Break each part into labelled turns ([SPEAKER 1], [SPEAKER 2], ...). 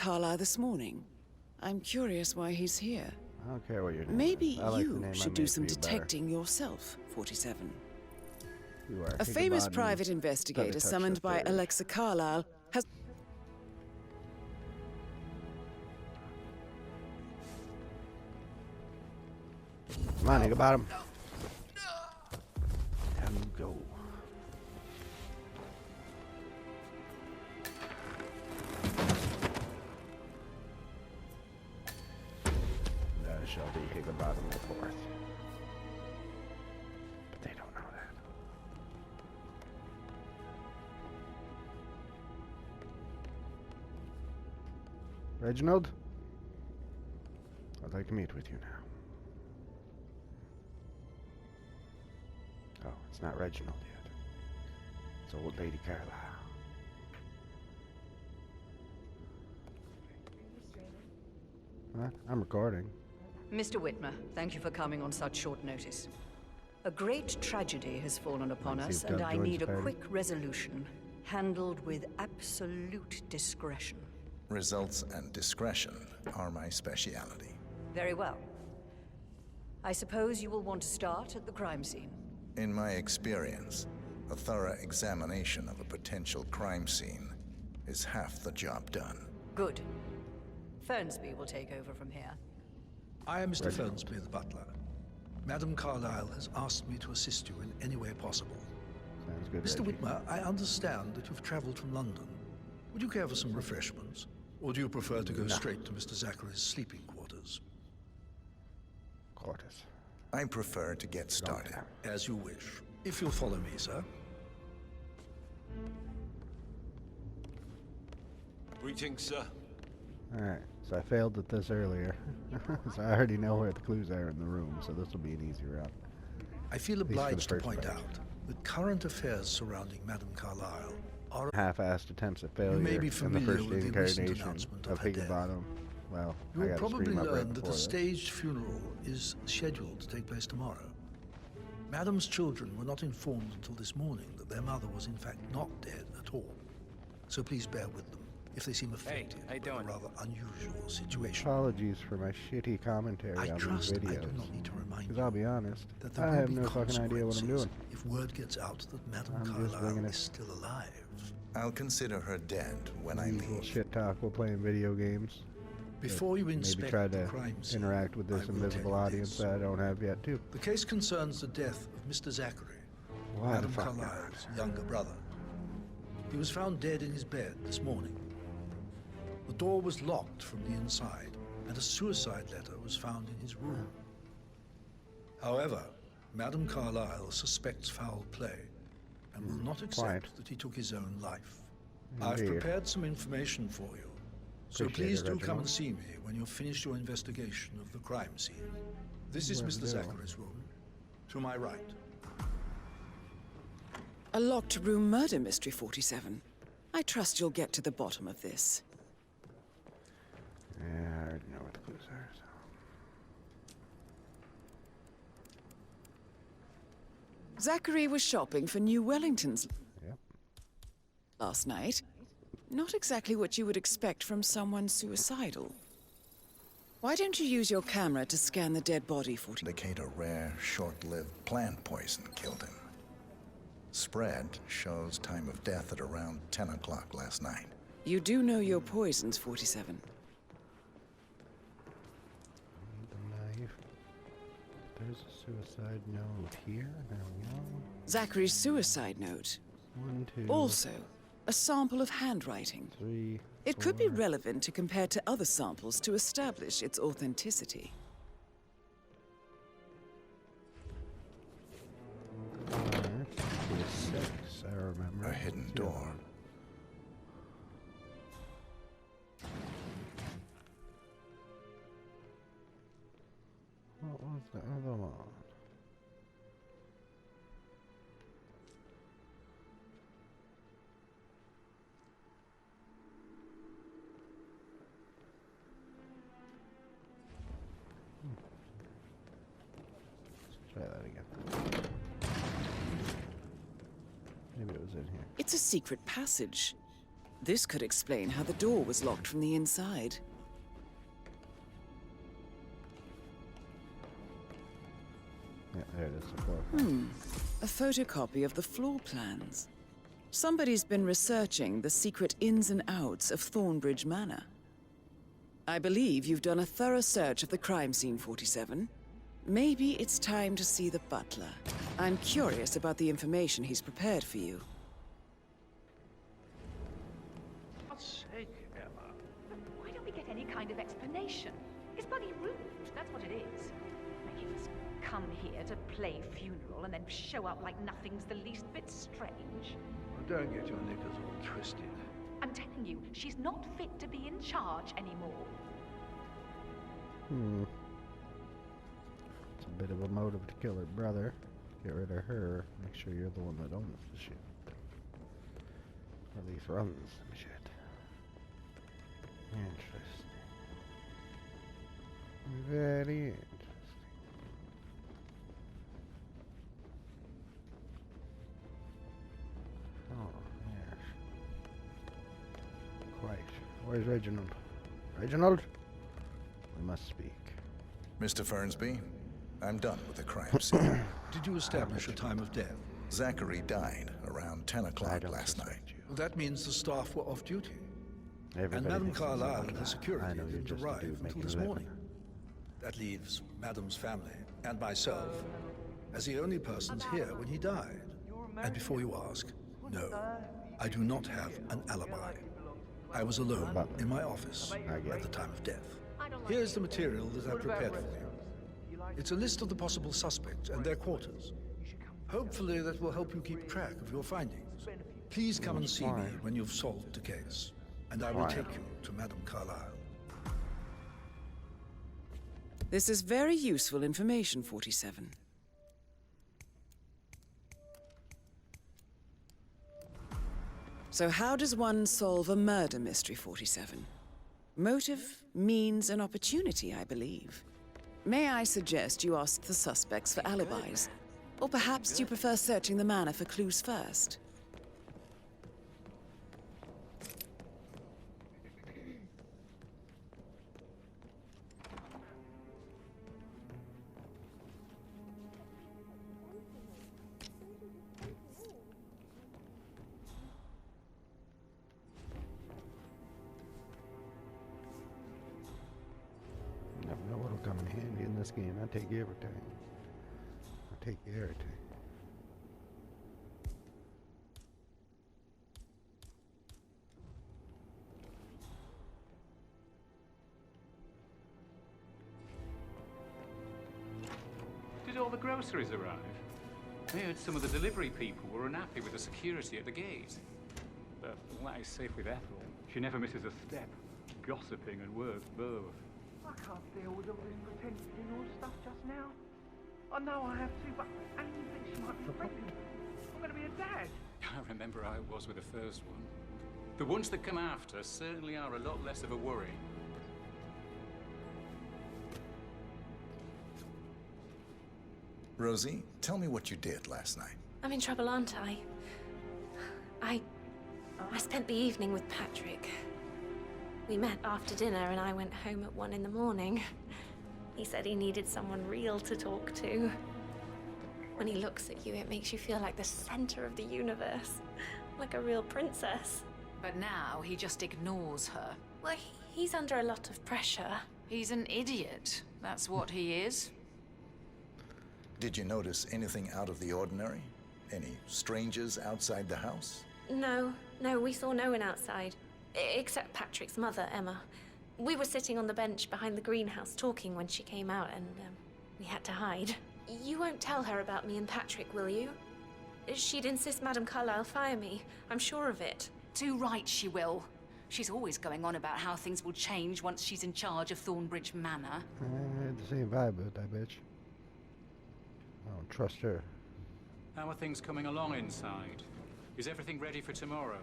[SPEAKER 1] Carlyle this morning. I'm curious why he's here.
[SPEAKER 2] I don't care what your name
[SPEAKER 1] Maybe
[SPEAKER 2] is. I like the
[SPEAKER 1] you
[SPEAKER 2] name I
[SPEAKER 1] should do
[SPEAKER 2] made
[SPEAKER 1] some
[SPEAKER 2] for you better.
[SPEAKER 1] detecting yourself, 47.
[SPEAKER 2] You are
[SPEAKER 1] A famous
[SPEAKER 2] Higgabottom
[SPEAKER 1] private investigator
[SPEAKER 2] Feathertouch
[SPEAKER 1] summoned by
[SPEAKER 2] III.
[SPEAKER 1] Alexa Carlyle has...
[SPEAKER 2] Come on, Higgabottom. Down you go. That shall be Higgabottom the fourth. But they don't know that. Reginald? I'd like to meet with you now. Oh, it's not Reginald yet. It's old lady Carlyle. What? I'm recording.
[SPEAKER 3] Mr. Whitmer, thank you for coming on such short notice. A great tragedy has fallen upon
[SPEAKER 2] Let's see
[SPEAKER 3] us,
[SPEAKER 2] if
[SPEAKER 3] and
[SPEAKER 2] Doug
[SPEAKER 3] I
[SPEAKER 2] joins
[SPEAKER 3] need
[SPEAKER 2] the
[SPEAKER 3] a
[SPEAKER 2] party.
[SPEAKER 3] quick resolution, handled with absolute discretion.
[SPEAKER 4] Results and discretion are my speciality.
[SPEAKER 3] Very well. I suppose you will want to start at the crime scene.
[SPEAKER 4] In my experience, a thorough examination of a potential crime scene is half the job done.
[SPEAKER 3] Good. Fernsby will take over from here.
[SPEAKER 5] I am Mr. Fernsby, the butler. Madam Carlyle has asked me to assist you in any way possible.
[SPEAKER 2] Sounds good,
[SPEAKER 5] Mr.
[SPEAKER 2] Reggie.
[SPEAKER 5] Whitmer, I understand that you've traveled from London. Would you care for some refreshments? Or do you prefer to go straight to Mr. Zachary's sleeping quarters?
[SPEAKER 2] Quarters.
[SPEAKER 4] I prefer to get started.
[SPEAKER 5] As you wish. If you'll follow me, sir.
[SPEAKER 6] Greetings, sir.
[SPEAKER 2] Alright, so I failed at this earlier. So I already know where the clues are in the room, so this will be an easy route.
[SPEAKER 5] I feel
[SPEAKER 2] least for the
[SPEAKER 5] obliged to
[SPEAKER 2] first
[SPEAKER 5] point
[SPEAKER 2] part.
[SPEAKER 5] out that current affairs surrounding Madam Carlyle are...
[SPEAKER 2] Half-assed attempts at failure
[SPEAKER 5] may be
[SPEAKER 2] in the
[SPEAKER 5] familiar
[SPEAKER 2] first
[SPEAKER 5] with the recent
[SPEAKER 2] incarnation
[SPEAKER 5] announcement
[SPEAKER 2] of
[SPEAKER 5] of her death.
[SPEAKER 2] Higgabottom. Well, I
[SPEAKER 5] You'll
[SPEAKER 2] got a
[SPEAKER 5] probably
[SPEAKER 2] stream up right
[SPEAKER 5] learn that
[SPEAKER 2] before
[SPEAKER 5] a
[SPEAKER 2] this.
[SPEAKER 5] staged funeral is scheduled to take place tomorrow. Madam's children were not informed until this morning that their mother was in fact not dead at all. So please bear with them if they seem affected
[SPEAKER 6] how you
[SPEAKER 5] by a
[SPEAKER 6] doing?
[SPEAKER 5] rather unusual situation.
[SPEAKER 2] Apologies for my shitty commentary
[SPEAKER 5] I
[SPEAKER 2] on
[SPEAKER 5] trust
[SPEAKER 2] these
[SPEAKER 5] I
[SPEAKER 2] videos.
[SPEAKER 5] do not need to remind
[SPEAKER 2] Because
[SPEAKER 5] you
[SPEAKER 2] I'll be honest,
[SPEAKER 5] that there
[SPEAKER 2] I
[SPEAKER 5] will
[SPEAKER 2] have
[SPEAKER 5] be
[SPEAKER 2] no fucking idea what I'm doing.
[SPEAKER 5] consequences if word gets out that Madam
[SPEAKER 2] I'm just
[SPEAKER 5] Carlyle
[SPEAKER 2] winging it.
[SPEAKER 5] is still alive.
[SPEAKER 4] I'll consider her dead when I
[SPEAKER 2] Usual
[SPEAKER 4] leave.
[SPEAKER 2] shit talk while playing video games.
[SPEAKER 5] Before you
[SPEAKER 2] Maybe
[SPEAKER 5] inspect
[SPEAKER 2] try
[SPEAKER 5] the
[SPEAKER 2] to
[SPEAKER 5] crime scene,
[SPEAKER 2] interact with this
[SPEAKER 5] I will
[SPEAKER 2] invisible
[SPEAKER 5] tell you
[SPEAKER 2] audience
[SPEAKER 5] this.
[SPEAKER 2] that I don't have yet, too.
[SPEAKER 5] The case concerns the death of Mr. Zachary,
[SPEAKER 2] Why the
[SPEAKER 5] Madam
[SPEAKER 2] fuck
[SPEAKER 5] Carlyle's younger brother. He was found dead in his bed this morning. The door was locked from the inside, and a suicide letter was found in his room. However, Madam Carlyle suspects foul play and will not accept
[SPEAKER 2] Quiet.
[SPEAKER 5] that he took his own life. I've
[SPEAKER 2] Indeed.
[SPEAKER 5] prepared some information for you, so
[SPEAKER 2] Appreciate
[SPEAKER 5] please
[SPEAKER 2] it,
[SPEAKER 5] do come
[SPEAKER 2] Reginald.
[SPEAKER 5] and see me when you've finished your investigation of the crime scene. This is
[SPEAKER 2] Will
[SPEAKER 5] Mr.
[SPEAKER 2] do.
[SPEAKER 5] Zachary's room, to my right.
[SPEAKER 1] A locked room murder mystery, 47. I trust you'll get to the bottom of this.
[SPEAKER 2] Yeah, I already know what the clues are, so.
[SPEAKER 1] Zachary was shopping for New Wellingtons
[SPEAKER 2] Yep.
[SPEAKER 1] last night. Not exactly what you would expect from someone suicidal. Why don't you use your camera to scan the dead body, 40?
[SPEAKER 4] Indicate a rare, short-lived plant poison killed him. Spread shows time of death at around 10 o'clock last night.
[SPEAKER 1] You do know your poisons, 47.
[SPEAKER 2] The knife. There's a suicide note here. There we go.
[SPEAKER 1] Zachary's suicide note.
[SPEAKER 2] 1, 2,
[SPEAKER 1] Also, a sample of handwriting.
[SPEAKER 2] 3.
[SPEAKER 1] It could be relevant to compare to other samples to establish its authenticity.
[SPEAKER 2] 5, 6. I remember.
[SPEAKER 4] A hidden
[SPEAKER 2] Yeah.
[SPEAKER 4] door.
[SPEAKER 2] What was the other one? Let's try that again. Maybe it was in here.
[SPEAKER 1] It's a secret passage. This could explain how the door was locked from the inside.
[SPEAKER 2] Yeah, there it is. The floor plan.
[SPEAKER 1] A photocopy of the floor plans. Somebody's been researching the secret ins and outs of Thornbridge Manor. I believe you've done a thorough search of the crime scene, 47. Maybe it's time to see the butler. I'm curious about the information he's prepared for you.
[SPEAKER 6] God's sake, Emma.
[SPEAKER 7] Why don't we get any kind of explanation? It's bloody rude, that's what it is. Making us come here to play funeral and then show up like nothing's the least bit strange.
[SPEAKER 5] Well, don't get your knickers all twisted.
[SPEAKER 7] I'm telling you, she's not fit to be in charge anymore.
[SPEAKER 2] It's a bit of a motive to kill her brother. Get rid of her. Make sure you're the one that owns the shit. Or at least runs the shit. Interesting. Very interesting. Oh, yes. Quite. Where's Reginald? Reginald? We must speak.
[SPEAKER 4] Mr. Fernsby, I'm done with the crime scene.
[SPEAKER 5] Did you establish a time of death?
[SPEAKER 4] Zachary died around 10
[SPEAKER 2] I
[SPEAKER 4] o'clock
[SPEAKER 2] don't
[SPEAKER 4] last night.
[SPEAKER 2] suspect you.
[SPEAKER 5] Well, that means the staff were off duty.
[SPEAKER 2] Everybody
[SPEAKER 5] And Madame
[SPEAKER 2] thinks it's
[SPEAKER 5] Carlyle
[SPEAKER 2] about
[SPEAKER 5] and her
[SPEAKER 2] that.
[SPEAKER 5] security
[SPEAKER 2] I know you're
[SPEAKER 5] didn't
[SPEAKER 2] just a
[SPEAKER 5] arrive
[SPEAKER 2] dude
[SPEAKER 5] until
[SPEAKER 2] making
[SPEAKER 5] this
[SPEAKER 2] a living.
[SPEAKER 5] morning. That leaves Madame's family and myself as the only persons here when he died. And before you ask, no, I do not have an alibi. I was alone in my office at the time of death. Here's the material that I prepared for you. It's a list of the possible suspects and their quarters. Hopefully that will help you keep track of your findings. Please come and see me when you've solved the case, and I will take you to Madame Carlyle.
[SPEAKER 1] This is very useful information, 47. So how does one solve a murder mystery, 47? Motive, means, and opportunity, I believe. May I suggest you ask the suspects for alibis? Or perhaps you prefer searching the manor for clues first?
[SPEAKER 2] Never know what'll come in handy in this game. I take everything. I take everything.
[SPEAKER 6] Did all the groceries arrive? I heard some of the delivery people were unhappy with the security at the gate. But that is safe with Ethel. She never misses a step. Gossiping and work both.
[SPEAKER 8] I can't deal with all this pretend funeral stuff just now. I know I have to, but Amy thinks she might be pregnant. I'm going to be a dad.
[SPEAKER 6] I remember how it was with the first one. The ones that come after certainly are a lot less of a worry.
[SPEAKER 4] Rosie, tell me what you did last night.
[SPEAKER 9] I'm in trouble, aren't I? I spent the evening with Patrick. We met after dinner and I went home at 1 in the morning. He said he needed someone real to talk to. When he looks at you, it makes you feel like the center of the universe. Like a real princess.
[SPEAKER 3] But now he just ignores her.
[SPEAKER 9] Well, he's under a lot of pressure.
[SPEAKER 3] He's an idiot. That's what he is.
[SPEAKER 4] Did you notice anything out of the ordinary? Any strangers outside the house?
[SPEAKER 9] No, we saw no one outside. Except Patrick's mother, Emma. We were sitting on the bench behind the greenhouse talking when she came out and we had to hide. You won't tell her about me and Patrick, will you? She'd insist Madame Carlyle fire me. I'm sure of it.
[SPEAKER 3] Too right she will. She's always going on about how things will change once she's in charge of Thornbridge Manor.
[SPEAKER 2] I had the same vibe with that bitch. I don't trust her.
[SPEAKER 6] How are things coming along inside? Is everything ready for tomorrow?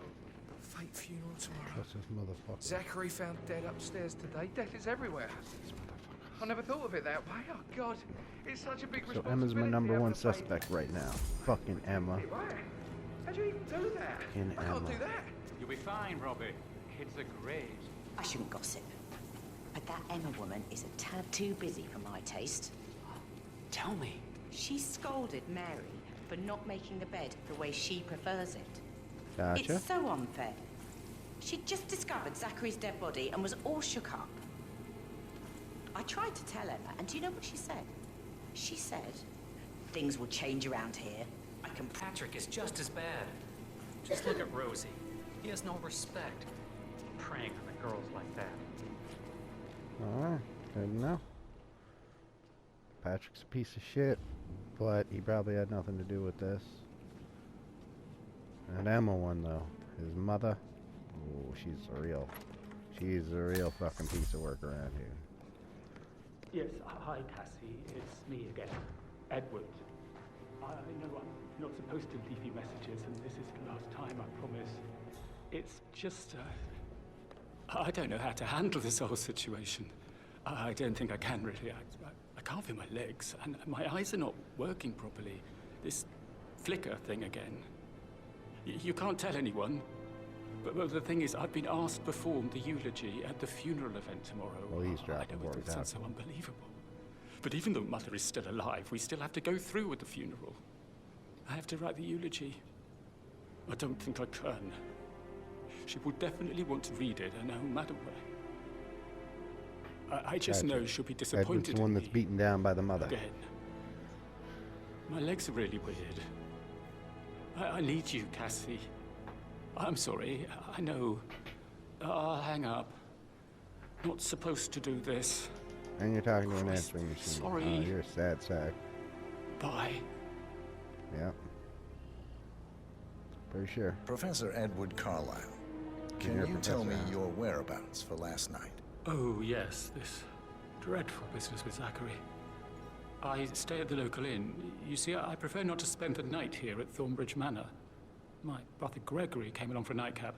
[SPEAKER 8] Fake funeral tomorrow.
[SPEAKER 2] Trust this motherfucker.
[SPEAKER 8] Zachary found dead upstairs today. Death is everywhere. I never thought of it that way. Oh, God. It's such a big
[SPEAKER 2] So
[SPEAKER 8] responsibility.
[SPEAKER 2] Emma's my number
[SPEAKER 8] having
[SPEAKER 2] one
[SPEAKER 8] to play-
[SPEAKER 2] suspect right now. Fucking Emma.
[SPEAKER 8] Why? How'd you even do that?
[SPEAKER 2] In
[SPEAKER 8] I can't
[SPEAKER 2] Emma.
[SPEAKER 8] do that.
[SPEAKER 6] You'll be fine, Robbie. Kids are great.
[SPEAKER 10] I shouldn't gossip, but that Emma woman is a tad too busy for my taste.
[SPEAKER 11] Tell me.
[SPEAKER 10] She scolded Mary for not making the bed the way she prefers it.
[SPEAKER 2] Gotcha.
[SPEAKER 10] It's so unfair. She'd just discovered Zachary's dead body and was all shook up. I tried to tell Emma, and do you know what she said? She said, things will change around here. I can...
[SPEAKER 11] Patrick is just as bad. Just look at Rosie. He has no respect. Preying on the girls like that.
[SPEAKER 2] Alright, good to know. Patrick's a piece of shit, but he probably had nothing to do with this. And Emma one though. His mother. Oh, she's a real fucking piece of work around here.
[SPEAKER 6] Yes, hi, Cassie. It's me again. Edward. I know I'm not supposed to leave you messages, and this is the last time, I promise. It's just, I don't know how to handle this whole situation. I don't think I can, really. I can't feel my legs, and my eyes are not working properly. This flicker thing again. You can't tell anyone. But the thing is, I've been asked to perform the eulogy at the funeral event tomorrow.
[SPEAKER 2] Well, he's
[SPEAKER 6] I
[SPEAKER 2] dropping
[SPEAKER 6] know it
[SPEAKER 2] words
[SPEAKER 6] sounds
[SPEAKER 2] out.
[SPEAKER 6] so unbelievable. But even though Mother is still alive, we still have to go through with the funeral. I have to write the eulogy. I don't think I can. She will definitely want to read it, no matter where. I just know she'll be disappointed.
[SPEAKER 2] Edward's the one that's beaten down by the mother.
[SPEAKER 6] Again. My legs are really weird. I need you, Cassie. I'm sorry. I know. I'll hang up. Not supposed to do this.
[SPEAKER 2] And you're talking to an answering machine.
[SPEAKER 6] Sorry.
[SPEAKER 2] Oh, you're a sad sack.
[SPEAKER 6] Bye.
[SPEAKER 2] Yep. Pretty sure.
[SPEAKER 4] Professor Edward Carlyle, can you tell me your whereabouts for last night?
[SPEAKER 6] Oh, yes. This dreadful business with Zachary. I stay at the local inn. You see, I prefer not to spend the night here at Thornbridge Manor. My brother Gregory came along for a nightcap.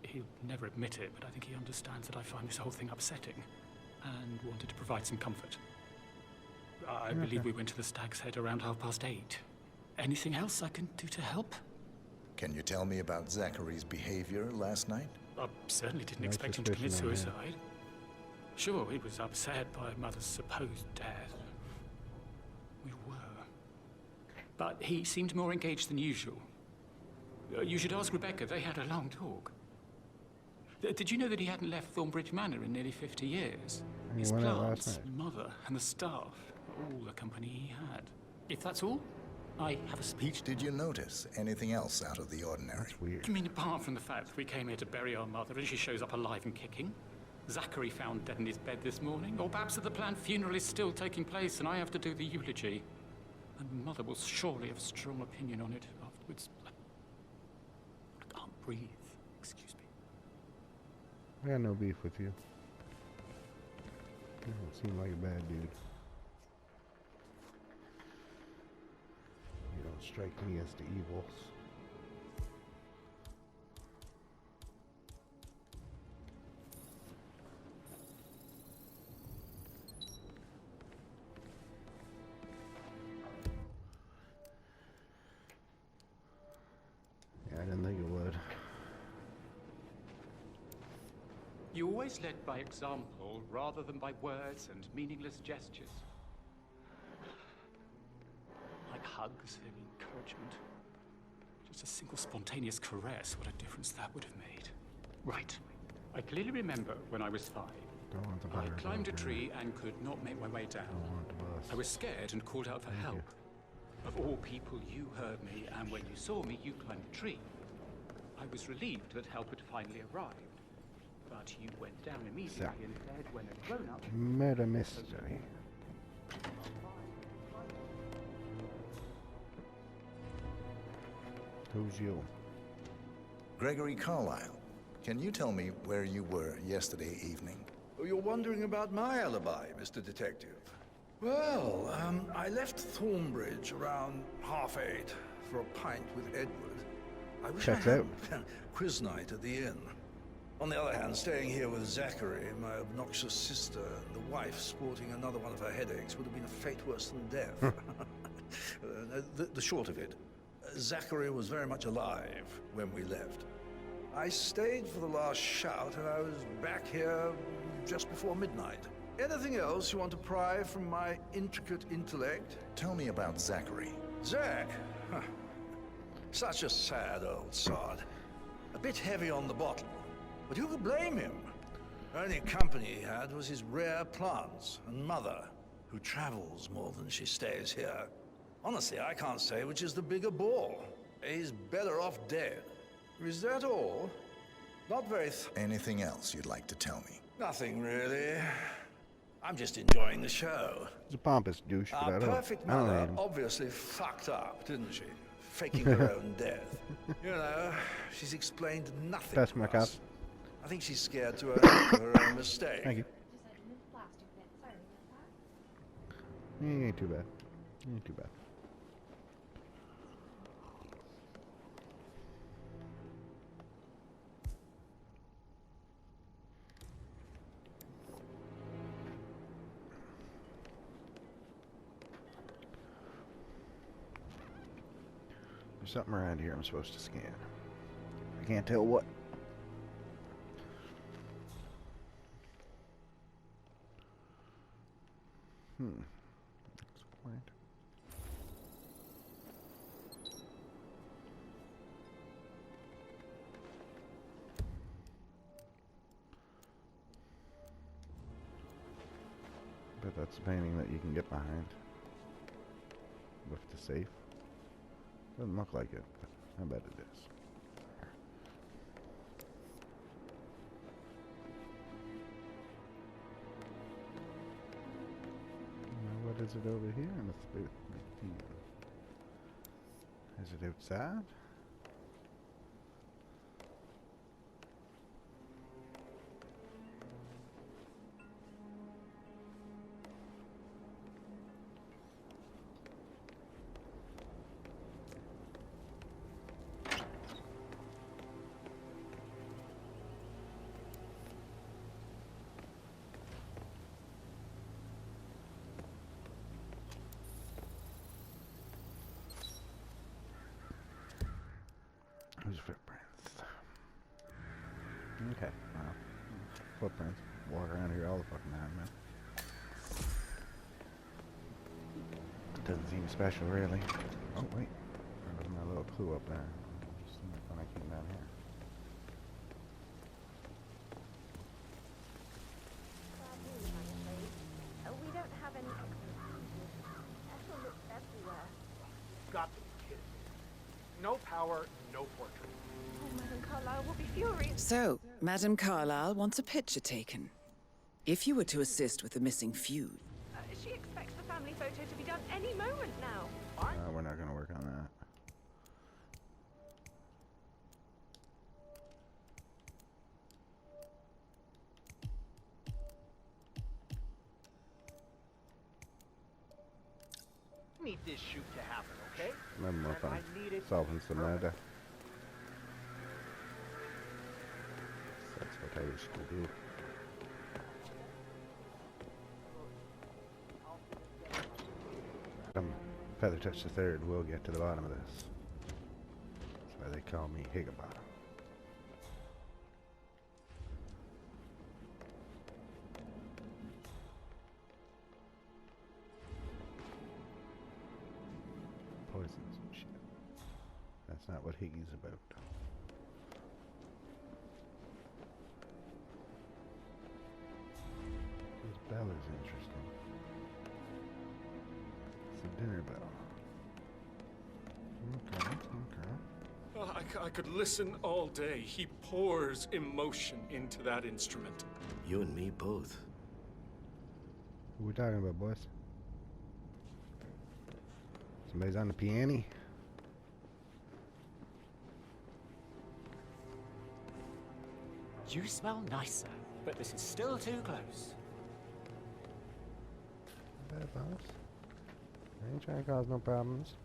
[SPEAKER 6] He'll never admit it, but I think he understands that I find this whole thing upsetting and wanted to provide some comfort. I believe we went to the Stag's Head around 8:30. Anything else I can do to help?
[SPEAKER 4] Can you tell me about Zachary's behavior last night?
[SPEAKER 6] I certainly didn't expect him to commit suicide. Sure, he was upset by Mother's supposed death. We were. But he seemed more engaged than usual. You should ask Rebecca. They had a long talk. Did you know that he hadn't left Thornbridge Manor in nearly 50 years? His plants, Mother, and the staff, all the company he had. If that's all, I have a speech.
[SPEAKER 4] Did you notice anything else out of the ordinary?
[SPEAKER 2] That's weird.
[SPEAKER 6] You mean apart from the fact that we came here to bury our mother and she shows up alive and kicking? Zachary found dead in his bed this morning? Or perhaps that the planned funeral is still taking place and I have to do the eulogy? And Mother will surely have a strong opinion on it afterwards. I can't breathe. Excuse me.
[SPEAKER 2] I got no beef with you. You don't seem like a bad dude. You don't strike me as the evils. Yeah, I didn't think it would.
[SPEAKER 6] You always led by example rather than by words and meaningless gestures. Like hugs and encouragement. Just a single spontaneous caress, what a difference that would have made. Right. I clearly remember when I was 5.
[SPEAKER 2] Don't want the
[SPEAKER 6] I
[SPEAKER 2] butter,
[SPEAKER 6] climbed a
[SPEAKER 2] don't
[SPEAKER 6] tree and could not make my way down.
[SPEAKER 2] Don't want the bus.
[SPEAKER 6] I was scared and called out for help. Of all people, you heard me, and when you saw me, you climbed the tree. I was relieved that help had finally arrived. But you went down immediately and said when a grown-up...
[SPEAKER 2] Murder mystery. Who's you?
[SPEAKER 4] Gregory Carlyle, can you tell me where you were yesterday evening?
[SPEAKER 5] Oh, you're wondering about my alibi, Mr. Detective. Well, I left Thornbridge around 8:30 for a pint with Edward. I wish
[SPEAKER 2] Checks
[SPEAKER 5] I
[SPEAKER 2] out.
[SPEAKER 5] had quiz night at the inn. On the other hand, staying here with Zachary, my obnoxious sister, and the wife sporting another one of her headaches would have been a fate worse than death. The short of it, Zachary was very much alive when we left. I stayed for the last shout, and I was back here just before midnight. Anything else you want to pry from my intricate intellect?
[SPEAKER 4] Tell me about Zachary.
[SPEAKER 5] Zach? Huh. Such a sad old sod. A bit heavy on the bottle. But who could blame him? Only company he had was his rare plants and mother, who travels more than she stays here. Honestly, I can't say which is the bigger bore. He's better off dead. Is that all? Not very
[SPEAKER 4] Anything else you'd like to tell me?
[SPEAKER 5] Nothing, really. I'm just enjoying the show.
[SPEAKER 2] He's a pompous douche, but
[SPEAKER 5] Our perfect
[SPEAKER 2] I don't
[SPEAKER 5] mother
[SPEAKER 2] hate him.
[SPEAKER 5] obviously fucked up, didn't she? Faking her own death. You know, she's explained nothing
[SPEAKER 2] That's
[SPEAKER 5] to
[SPEAKER 2] my
[SPEAKER 5] us.
[SPEAKER 2] cup.
[SPEAKER 5] I think she's scared to own up to her own mistake.
[SPEAKER 2] Thank you. He ain't too bad. He ain't too bad. There's something around here I'm supposed to scan. I can't tell what. Looks quiet. But that's a painting that you can get behind with the safe. Doesn't look like it, but I bet it is. Now what is it over here in the booth? Is it outside? Whose footprints? Okay, well, footprints. Walk around here all the fucking time, man. Doesn't seem special, really. Oh, wait. There was my little clue up there. Just seen it when I came down here.
[SPEAKER 12] We don't have any Ethel looks everywhere.
[SPEAKER 8] Got to be kidding me. No power, no portrait.
[SPEAKER 12] Oh, Madame Carlyle will be furious.
[SPEAKER 1] So, Madame Carlyle wants a picture taken. If you were to assist with the missing feud.
[SPEAKER 12] She expects the family photo to be done any moment now.
[SPEAKER 2] We're not going to work on that.
[SPEAKER 8] Need this shoot to happen, okay?
[SPEAKER 2] Remember more fun.
[SPEAKER 8] I need it
[SPEAKER 2] Solving some
[SPEAKER 8] perfect.
[SPEAKER 2] murder. That's what I used to do. Feathertouch III will get to the bottom of this. That's why they call me Higgabottom. Poisons and shit. That's not what Higgy's about. This bell is interesting. It's a dinner bell. Okay, okay.
[SPEAKER 13] Oh, I could listen all day. He pours emotion into that instrument.
[SPEAKER 14] You and me both.
[SPEAKER 2] Who we talking about, boys? Somebody's on the piano.
[SPEAKER 11] You smell nicer, but this is still too close.
[SPEAKER 2] Bad boss. I ain't trying to cause no problems.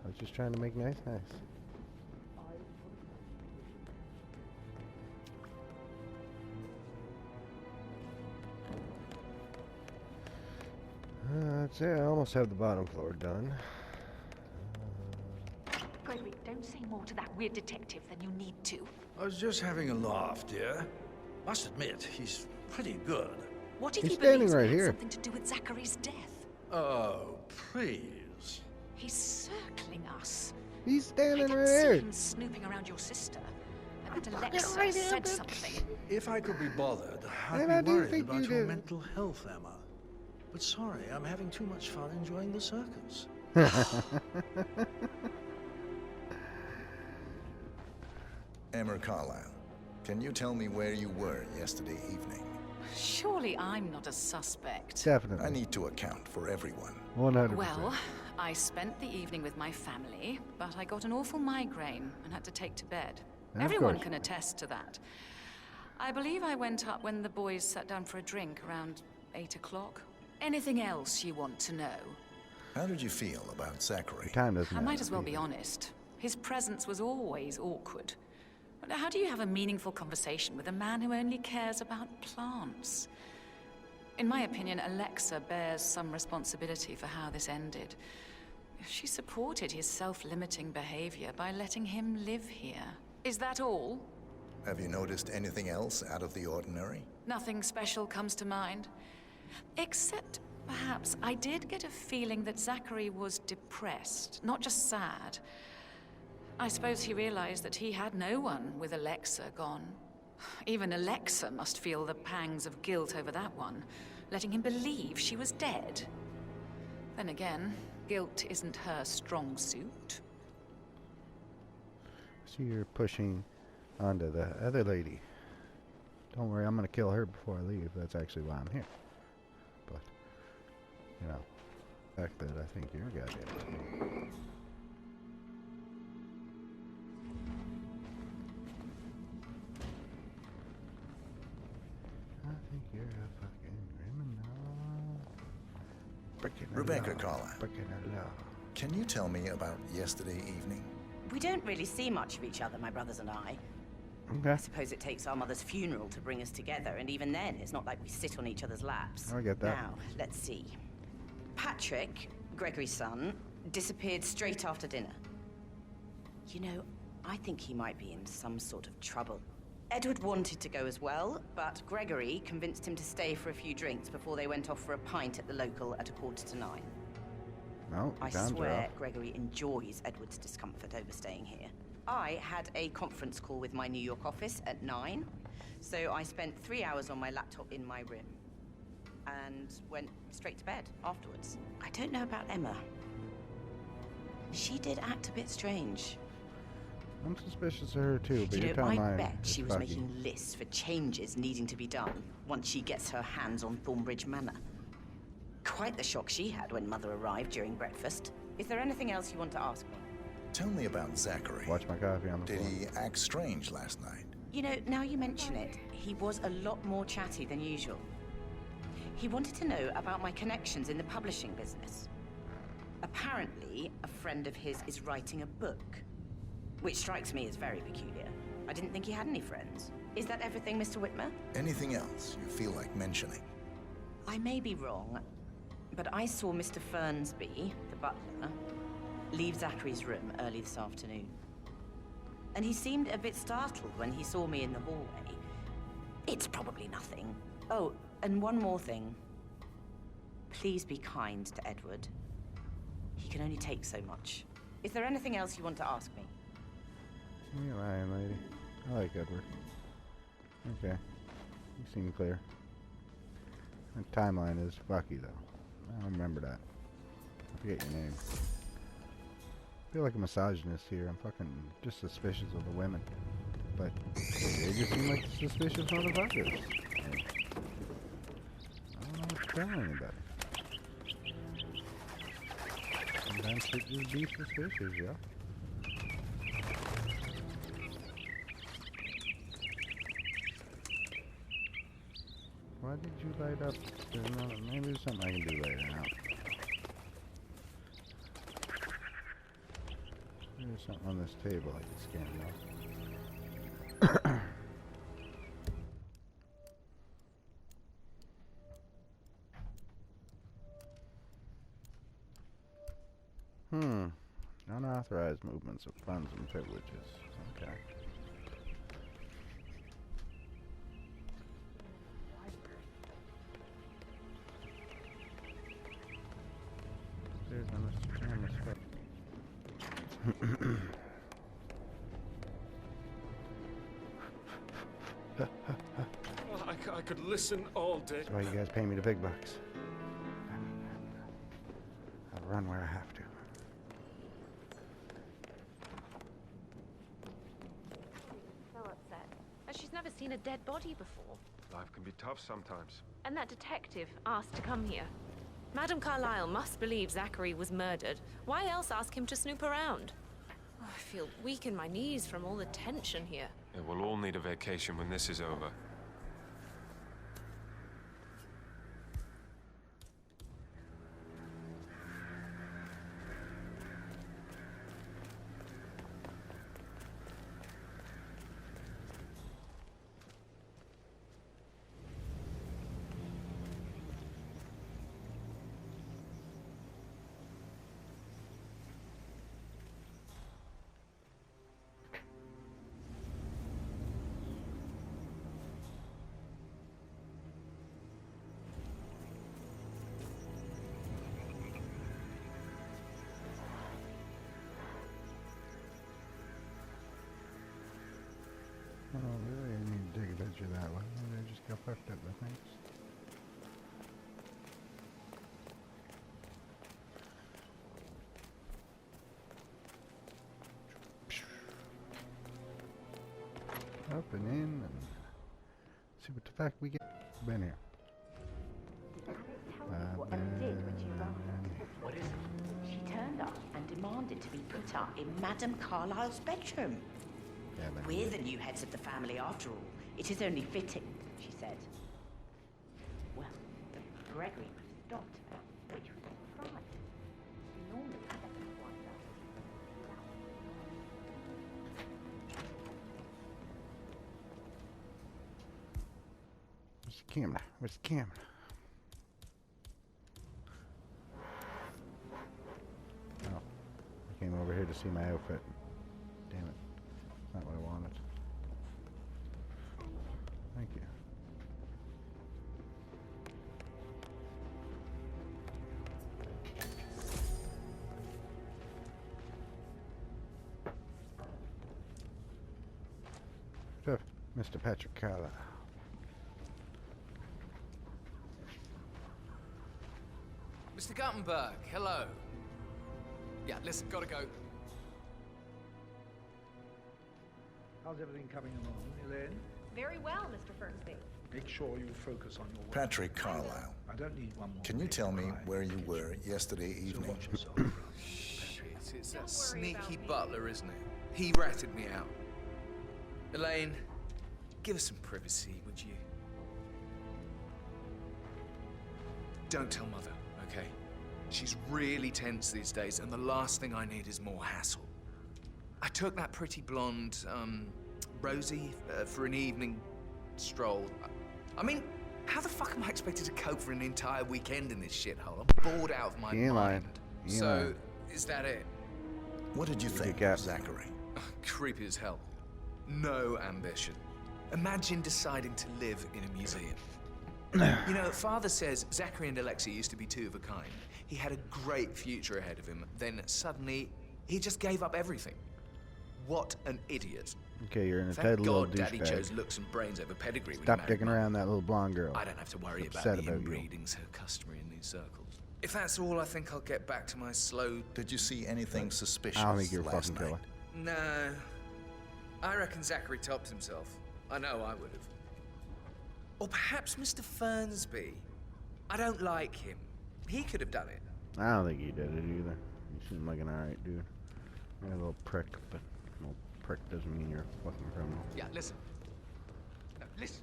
[SPEAKER 2] I was just trying to make nice. That's it. I almost have the bottom floor done.
[SPEAKER 7] Gregory, don't say more to that weird detective than you need to.
[SPEAKER 5] I was just having a laugh, dear. Must admit, he's pretty good.
[SPEAKER 7] What if
[SPEAKER 2] He's
[SPEAKER 7] he
[SPEAKER 2] standing
[SPEAKER 7] believes
[SPEAKER 2] right
[SPEAKER 7] it had
[SPEAKER 2] here.
[SPEAKER 7] something to do with Zachary's death?
[SPEAKER 5] Oh, please.
[SPEAKER 7] He's circling us.
[SPEAKER 2] He's
[SPEAKER 7] I
[SPEAKER 2] standing
[SPEAKER 7] can
[SPEAKER 2] right
[SPEAKER 7] see
[SPEAKER 2] here.
[SPEAKER 7] him snooping around your sister. I bet Alexa said something.
[SPEAKER 5] If I could be bothered,
[SPEAKER 2] And
[SPEAKER 5] I'd
[SPEAKER 2] I
[SPEAKER 5] be
[SPEAKER 2] do
[SPEAKER 5] worried
[SPEAKER 2] think
[SPEAKER 5] about
[SPEAKER 2] you
[SPEAKER 5] your
[SPEAKER 2] do.
[SPEAKER 5] mental health, Emma. But sorry, I'm having too much fun enjoying the circus.
[SPEAKER 4] Emma Carlisle, can you tell me where you were yesterday evening?
[SPEAKER 3] Surely I'm not a suspect.
[SPEAKER 2] Definitely.
[SPEAKER 4] I need to account for everyone.
[SPEAKER 2] 100%.
[SPEAKER 3] Well, I spent the evening with my family, but I got an awful migraine and had to take to bed.
[SPEAKER 2] Of
[SPEAKER 3] Everyone
[SPEAKER 2] course.
[SPEAKER 3] can attest to that. I believe I went up when the boys sat down for a drink around 8 o'clock. Anything else you want to know?
[SPEAKER 4] How did you feel about Zachary?
[SPEAKER 2] Time doesn't
[SPEAKER 3] I might
[SPEAKER 2] matter
[SPEAKER 3] as well be
[SPEAKER 2] either.
[SPEAKER 3] honest. His presence was always awkward. But how do you have a meaningful conversation with a man who only cares about plants? In my opinion, Alexa bears some responsibility for how this ended. She supported his self-limiting behavior by letting him live here. Is that all?
[SPEAKER 4] Have you noticed anything else out of the ordinary?
[SPEAKER 3] Nothing special comes to mind. Except, perhaps, I did get a feeling that Zachary was depressed, not just sad. I suppose he realized that he had no one with Alexa gone. Even Alexa must feel the pangs of guilt over that one, letting him believe she was dead. Then again, guilt isn't her strong suit.
[SPEAKER 2] So you're pushing onto the other lady. Don't worry, I'm gonna kill her before I leave. That's actually why I'm here. But, you know, the fact that I think you're goddamn. I think you're a fucking criminal. Breaking the
[SPEAKER 4] Rebecca
[SPEAKER 2] law.
[SPEAKER 4] Carlisle.
[SPEAKER 2] Breaking the law.
[SPEAKER 4] Can you tell me about yesterday evening?
[SPEAKER 10] We don't really see much of each other, my brothers and I.
[SPEAKER 2] Okay.
[SPEAKER 10] I suppose it takes our mother's funeral to bring us together, and even then, it's not like we sit on each other's laps.
[SPEAKER 2] I get that.
[SPEAKER 10] Now, let's see. Patrick, Gregory's son, disappeared straight after dinner. You know, I think he might be in some sort of trouble. Edward wanted to go as well, but Gregory convinced him to stay for a few drinks before they went off for a pint at the local at 8:45.
[SPEAKER 2] No,
[SPEAKER 10] I
[SPEAKER 2] sounds
[SPEAKER 10] swear
[SPEAKER 2] rough.
[SPEAKER 10] Gregory enjoys Edward's discomfort over staying here. I had a conference call with my New York office at 9, so I spent 3 hours on my laptop in my room and went straight to bed afterwards. I don't know about Emma. She did act a bit strange.
[SPEAKER 2] I'm suspicious of her too, but
[SPEAKER 10] You
[SPEAKER 2] your
[SPEAKER 10] know, I
[SPEAKER 2] timeline
[SPEAKER 10] bet
[SPEAKER 2] is
[SPEAKER 10] she was
[SPEAKER 2] foggy.
[SPEAKER 10] making lists for changes needing to be done once she gets her hands on Thornbridge Manor. Quite the shock she had when Mother arrived during breakfast. Is there anything else you want to ask me?
[SPEAKER 4] Tell me about Zachary.
[SPEAKER 2] Watch my coffee on the
[SPEAKER 4] Did
[SPEAKER 2] floor.
[SPEAKER 4] he act strange last night?
[SPEAKER 10] You know, now you mention it, he was a lot more chatty than usual. He wanted to know about my connections in the publishing business. Apparently, a friend of his is writing a book, which strikes me as very peculiar. I didn't think he had any friends. Is that everything, Mr. Whitmer?
[SPEAKER 4] Anything else you feel like mentioning?
[SPEAKER 10] I may be wrong, but I saw Mr. Fernsby, the butler, leave Zachary's room early this afternoon. And he seemed a bit startled when he saw me in the hallway. It's probably nothing. Oh, and one more thing. Please be kind to Edward. He can only take so much. Is there anything else you want to ask me?
[SPEAKER 2] You're lying, lady. I like Edward. Okay. You seem clear. The timeline is fucky, though. I don't remember that. I forget your name. I feel like a misogynist here. I'm fucking just suspicious of the women. But they just seem like suspicious motherfuckers. I don't know what to tell anybody. Sometimes it just be suspicious, yo. Why did you light up? Maybe there's something I can do later now. There's something on this table I can scan now. Unauthorized movements of funds and privileges. Okay. There's on this
[SPEAKER 13] Well, I could listen all day.
[SPEAKER 2] That's why you guys pay me the big bucks. I'll run where I have to.
[SPEAKER 9] So upset. She's never seen a dead body before.
[SPEAKER 14] Life can be tough sometimes.
[SPEAKER 9] And that detective asked to come here. Madame Carlyle must believe Zachary was murdered. Why else ask him to snoop around? Oh, I feel weak in my knees from all the tension here.
[SPEAKER 14] Yeah, we'll all need a vacation when this is over.
[SPEAKER 2] Oh, really? I need to take a picture of that one. I just got fucked up, I think. Up and in and see what the fuck we get. Been here.
[SPEAKER 10] What Emma did when she arrived. What is it? She turned up and demanded to be put up in Madame Carlyle's bedroom.
[SPEAKER 2] Yeah,
[SPEAKER 10] We're the new heads of the family after all. It is only fitting, she said. Well, Gregory stopped her, which was a surprise. He normally doesn't want that.
[SPEAKER 2] Where's the camera? Where's the camera? Oh, I came over here to see my outfit. Damn it. Not what I wanted. Thank you. So, Mr. Patrick Carlyle.
[SPEAKER 15] Mr. Guttenberg, hello. Yeah, listen, gotta go.
[SPEAKER 5] How's everything coming along, Elaine?
[SPEAKER 7] Very well, Mr. Fernsby.
[SPEAKER 5] Make sure you focus on your work.
[SPEAKER 4] Patrick Carlyle.
[SPEAKER 5] I don't need one more.
[SPEAKER 4] Can you tell me where you were yesterday
[SPEAKER 5] So
[SPEAKER 4] evening?
[SPEAKER 5] watch yourself.
[SPEAKER 15] Shit, it's that sneaky butler, isn't it? He ratted me out. Elaine, give us some privacy, would you? Don't tell Mother, okay? She's really tense these days, and the last thing I need is more hassle. I took that pretty blonde, Rosie, for an evening stroll. I mean, how the fuck am I expected to cope for an entire weekend in this shithole? I'm bored out of my mind. So, is that it?
[SPEAKER 4] What did you think of Zachary?
[SPEAKER 15] Creepy as hell. No ambition. Imagine deciding to live in a museum. You know, Father says Zachary and Alexei used to be two of a kind. He had a great future ahead of him. Then suddenly, he just gave up everything. What an idiot.
[SPEAKER 2] Okay, you're in a
[SPEAKER 15] Thank
[SPEAKER 2] tight little
[SPEAKER 15] God Daddy
[SPEAKER 2] douchebag.
[SPEAKER 15] chose looks and brains over pedigree when he
[SPEAKER 2] Stop
[SPEAKER 15] married
[SPEAKER 2] dicking
[SPEAKER 15] Mum.
[SPEAKER 2] around that little blonde girl.
[SPEAKER 15] I don't have to worry about
[SPEAKER 2] Upset
[SPEAKER 15] the
[SPEAKER 2] about you.
[SPEAKER 15] inbreeding so customary in these circles. If that's all, I think I'll get back to my slow...
[SPEAKER 4] Did you see anything suspicious
[SPEAKER 2] I don't think you're a
[SPEAKER 4] last
[SPEAKER 2] fucking
[SPEAKER 4] night?
[SPEAKER 2] killer.
[SPEAKER 15] No. I reckon Zachary topped himself. I know I would have. Or perhaps Mr. Fernsby. I don't like him. He could have done it.
[SPEAKER 2] I don't think he did it either. You seem like an alright dude. You're a little prick, but a little prick doesn't mean you're a fucking criminal.
[SPEAKER 15] Yeah, listen. No, listen.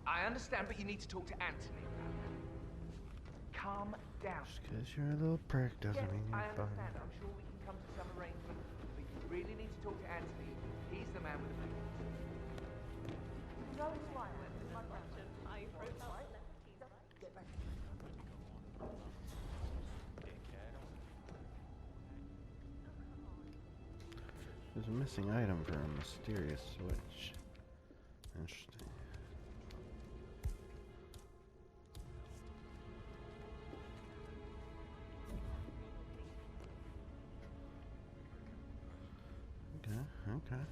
[SPEAKER 15] I understand, but you need to talk to Anthony. Calm down.
[SPEAKER 2] Just because you're a little prick doesn't mean you're
[SPEAKER 15] I
[SPEAKER 2] fucking...
[SPEAKER 15] understand. I'm sure we can come to some arrangement. But you really need to talk to Anthony. He's the man with the plans.
[SPEAKER 2] a missing item for a mysterious switch. Interesting. Okay.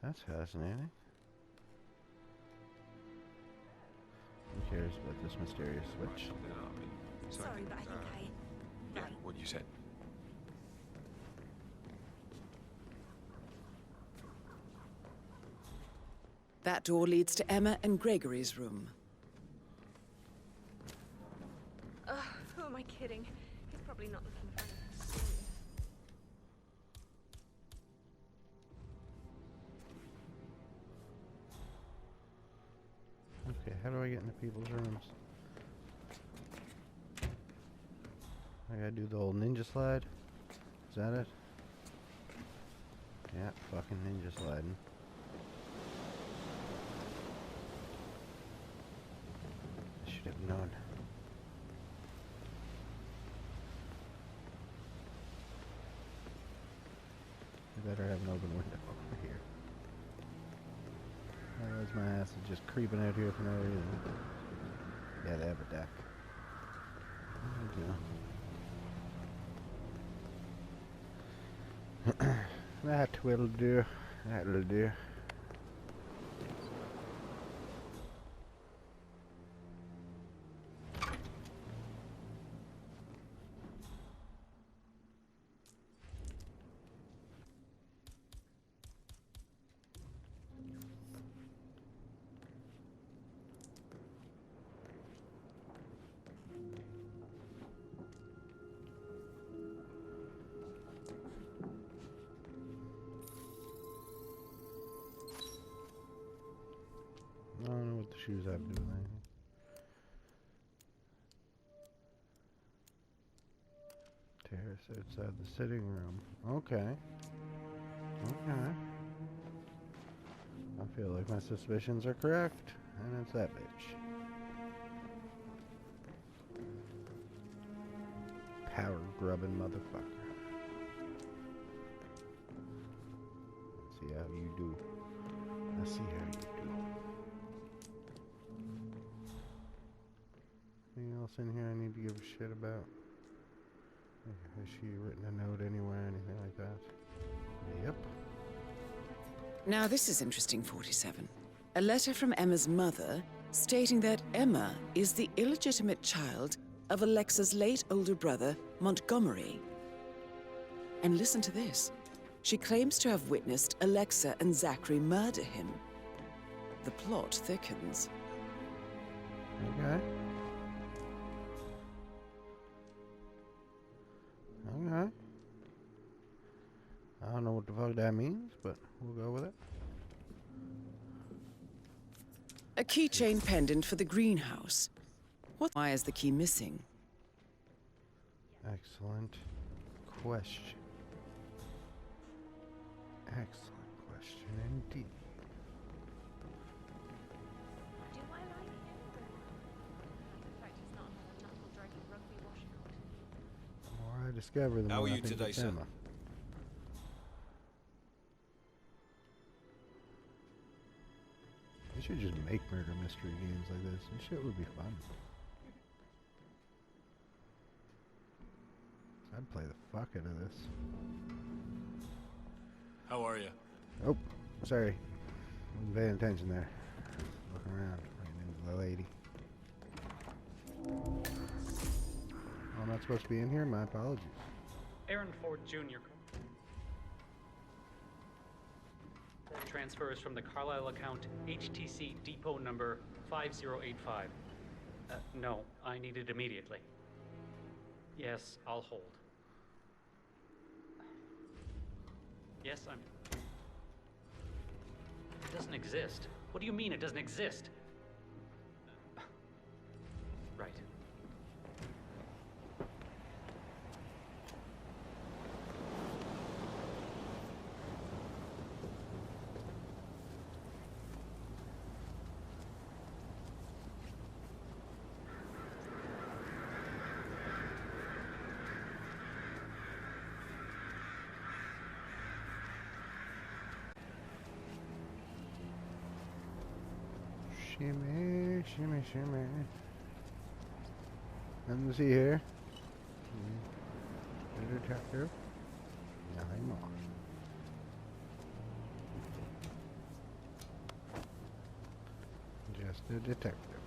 [SPEAKER 2] That's fascinating. Who cares about this mysterious switch?
[SPEAKER 9] Sorry, but I think
[SPEAKER 14] Yeah, what you said.
[SPEAKER 1] That door leads to Emma and Gregory's room.
[SPEAKER 9] Who am I kidding? He's probably not looking for anything serious.
[SPEAKER 2] Okay, how do I get into people's rooms? I gotta do the old ninja slide? Is that it? Yeah, fucking ninja sliding. I should have known. I better have an open window over here. Otherwise my ass is just creeping out here for no reason. Yeah, they have a deck. That will do. That'll do. I don't know what the shoes have to do with anything. Terrace outside the sitting room. Okay. Okay. I feel like my suspicions are correct. And it's that bitch. Power grubbing motherfucker. Let's see how you do. Let's see how you do. Anything else in here I need to give a shit about? Has she written a note anywhere, anything like that? Yep.
[SPEAKER 1] Now this is interesting, 47. A letter from Emma's mother stating that Emma is the illegitimate child of Alexa's late older brother, Montgomery. And listen to this. She claims to have witnessed Alexa and Zachary murder him. The plot thickens.
[SPEAKER 2] Okay. Okay. I don't know what the fuck that means, but we'll go with it.
[SPEAKER 1] A keychain pendant for the greenhouse. Why is the key missing?
[SPEAKER 2] Excellent question. Excellent question indeed.
[SPEAKER 9] Do I like him? The fact he's not another knuckle-dragging rugby washout.
[SPEAKER 2] The more I discover, the
[SPEAKER 16] How
[SPEAKER 2] more
[SPEAKER 16] are
[SPEAKER 2] I
[SPEAKER 16] you
[SPEAKER 2] think
[SPEAKER 16] today,
[SPEAKER 2] it's
[SPEAKER 16] sir?
[SPEAKER 2] Emma. They should just make murder mystery games like this, and shit would be fun. I'd play the fuck out of this.
[SPEAKER 16] How are you?
[SPEAKER 2] Oh, sorry. Wasn't paying attention there. Looking around, right into the lady. Oh, I'm not supposed to be in here? My apologies.
[SPEAKER 11] Aaron Ford Jr. Transfers from the Carlisle account HTC depot number 5085. No, I need it immediately. Yes, I'll hold. Yes, It doesn't exist. What do you mean it doesn't exist? Right.
[SPEAKER 2] Shimmy, shimmy, shimmy. Nothing to see here. The detective. Nothing more. Just a detective.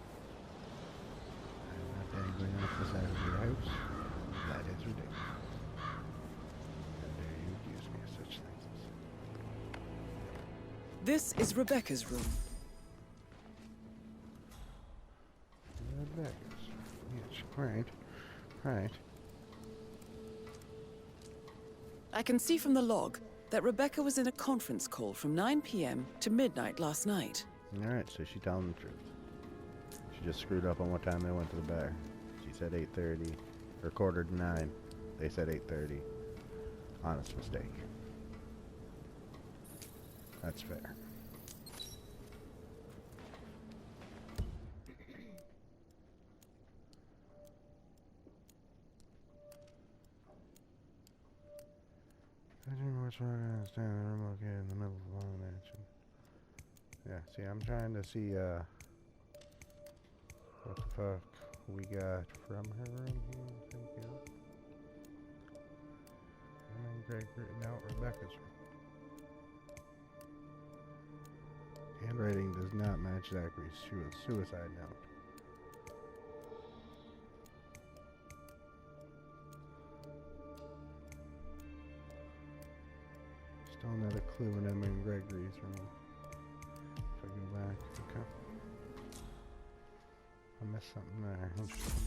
[SPEAKER 2] I'm not anything off the side of your house. That is ridiculous. How dare you accuse me of such things?
[SPEAKER 1] This is Rebecca's room.
[SPEAKER 2] Rebecca's. Yes, right. Right.
[SPEAKER 1] I can see from the log that Rebecca was in a conference call from 9 p.m. to midnight last night.
[SPEAKER 2] Alright, so she's telling the truth. She just screwed up on what time they went to the bar. She said 8:30, or quarter to 9. They said 8:30. Honest mistake. That's fair. What's wrong? I understand. I'm located in the middle of the long mansion. Yeah, see, I'm trying to see, what the fuck we got from her room here. Thank you. Greg written out Rebecca's room. Handwriting does not match Zachary's suicide note. Still another clue in Emma and Gregory's room. If I go back, okay. I missed something there. Interesting.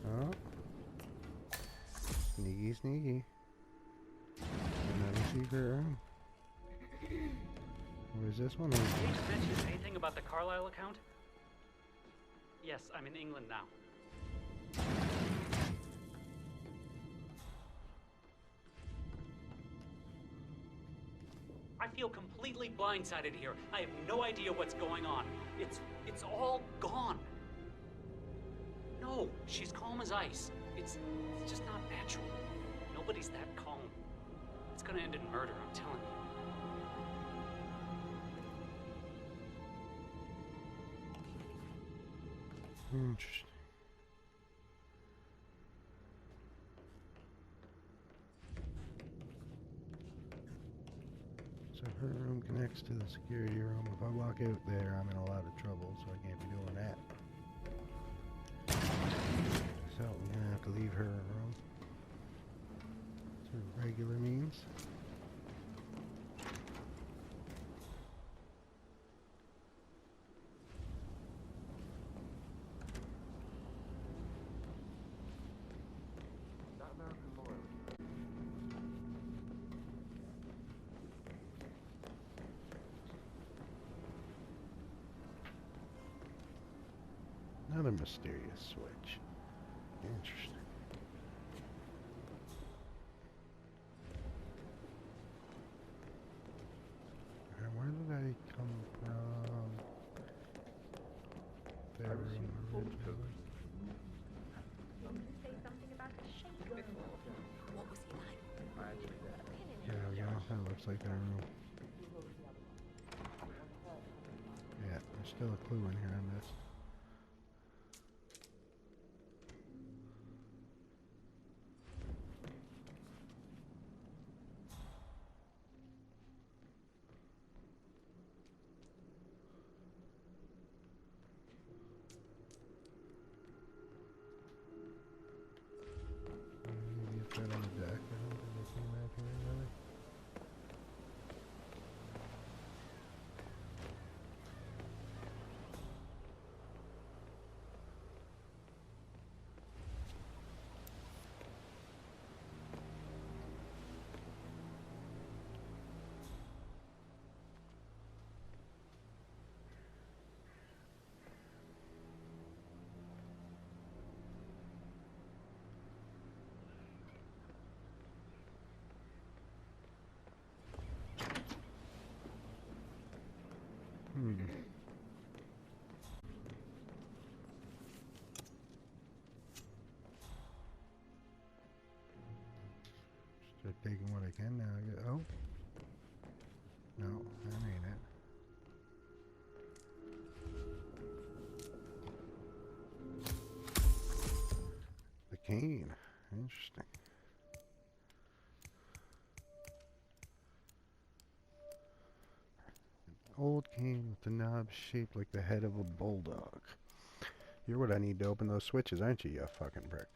[SPEAKER 2] Oh. Sneaky, sneaky. Another secret room. Where's this one?
[SPEAKER 11] Did you mention anything about the Carlisle account? Yes, I'm in England now. I feel completely blindsided here. I have no idea what's going on. It's all gone. No, she's calm as ice. It's just not natural. Nobody's that calm. It's gonna end in murder, I'm telling you.
[SPEAKER 2] Interesting. So her room connects to the security room. If I walk out there, I'm in a lot of trouble, so I can't be doing that. So I'm gonna have to leave her room through regular means. Another mysterious switch. Interesting. Where did I come from? Their room originally. There we go. That looks like their room. Yeah, there's still a clue in here I missed. Maybe it's right on the deck. I don't think I came back here really. Start taking taking what I can now. Oh. No, that ain't it. The cane. Interesting. An old cane with the knob shaped like the head of a bulldog. You're what I need to open those switches, aren't you, you fucking prick?